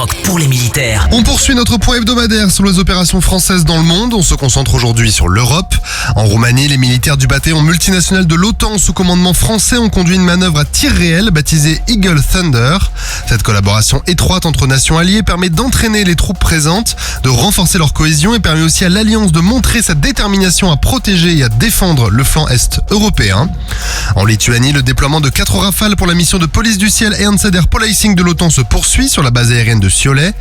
Skyrock pour les militaires. On poursuit notre point hebdomadaire sur les opérations françaises dans le monde. On se concentre aujourd'hui sur l'Europe. En Roumanie, les militaires du bataillon multinational de l'OTAN sous commandement français ont conduit une manœuvre à tir réel baptisée Eagle Thunder. Cette collaboration étroite entre nations alliées permet d'entraîner les troupes présentes, de renforcer leur cohésion et permet aussi à l'Alliance de montrer sa détermination à protéger et à défendre le flanc est européen. En Lituanie, le déploiement de 4 Rafales pour la mission de police du ciel et Enhanced Air Policing de l'OTAN se poursuit sur la base aérienne de Siolet.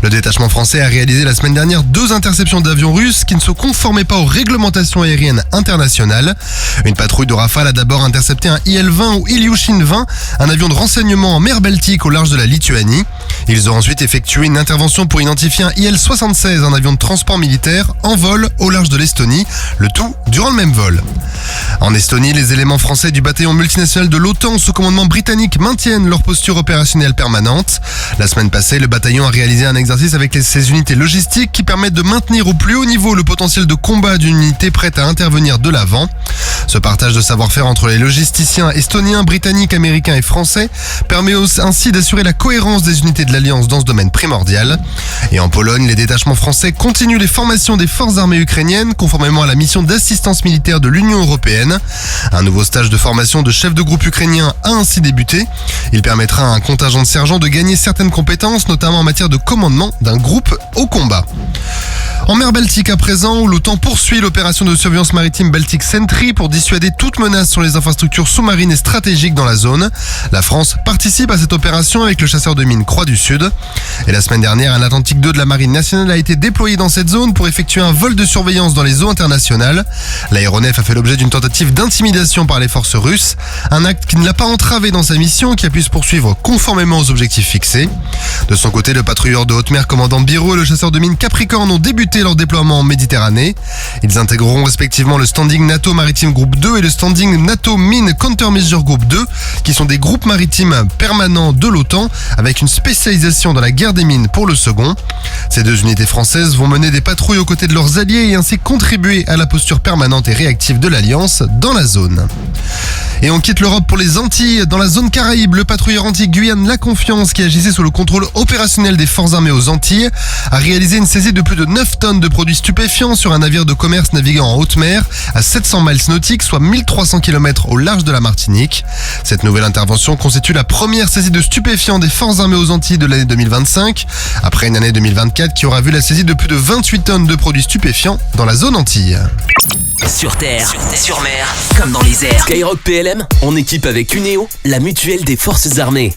Le détachement français a réalisé la semaine dernière 2 interceptions d'avions russes qui ne se conformaient pas aux réglementations aériennes internationales. Une patrouille de Rafale a d'abord intercepté un Il-20 ou Ilyushin 20, un avion de renseignement en mer Baltique au large de la Lituanie. Ils ont ensuite effectué une intervention pour identifier un Il-76, un avion de transport militaire, en vol au large de l'Estonie, le tout durant le même vol. En Estonie, les éléments français du bataillon multinational de l'OTAN sous commandement britannique maintiennent leur posture opérationnelle permanente. La semaine passée, le bataillon a réalisé un exercice avec ses unités logistiques qui permettent de maintenir au plus haut niveau le potentiel de combat d'une unité prête à intervenir de l'avant. Ce partage de savoir-faire entre les logisticiens estoniens, britanniques, américains et français permet ainsi d'assurer la cohérence des unités de l'Alliance dans ce domaine primordial. Et en Pologne, les détachements français continuent les formations des forces armées ukrainiennes conformément à la mission d'assistance militaire de l'Union européenne. Un nouveau stage de formation de chef de groupe ukrainien a ainsi débuté. Il permettra à un contingent de sergents de gagner certaines compétences, notamment en matière de commandement d'un groupe au combat. En mer Baltique à présent, où l'OTAN poursuit l'opération de surveillance maritime Baltic Sentry pour dissuader toute menace sur les infrastructures sous-marines et stratégiques dans la zone. La France participe à cette opération avec le chasseur de mines Croix du Sud. Et la semaine dernière, un Atlantique 2 de la Marine nationale a été déployé dans cette zone pour effectuer un vol de surveillance dans les eaux internationales. L'aéronef a fait l'objet d'une tentative d'intimidation par les forces russes, un acte qui ne l'a pas entravé dans sa mission, qui a pu se poursuivre conformément aux objectifs fixés. De son côté, le patrouilleur de haute mer commandant Biro et le chasseur de mines Capricorne ont débuté leur déploiement en Méditerranée. Ils intégreront respectivement le standing NATO Maritime Groupe 2 et le standing NATO Mine Countermeasure Group 2, qui sont des groupes maritimes permanents de l'OTAN, avec une spécialisation dans la guerre des mines pour le second. Ces 2 unités françaises vont mener des patrouilles aux côtés de leurs alliés et ainsi contribuer à la posture permanente et réactive de l'Alliance dans la zone. Et on quitte l'Europe pour les Antilles. Dans la zone Caraïbe, le patrouilleur anti-Guyane La Confiance, qui agissait sous le contrôle opérationnel des forces armées aux Antilles, a réalisé une saisie de plus de 9 tonnes de produits stupéfiants sur un navire de commerce naviguant en haute mer à 700 miles nautiques, soit 1300 km au large de la Martinique. Cette nouvelle intervention constitue la première saisie de stupéfiants des forces armées aux Antilles de l'année 2025, après une année 2024 qui aura vu la saisie de plus de 28 tonnes de produits stupéfiants dans la zone Antilles. Sur terre, sur mer, comme dans les airs. Skyrock PLM, en équipe avec Cuneo, la mutuelle des forces armées.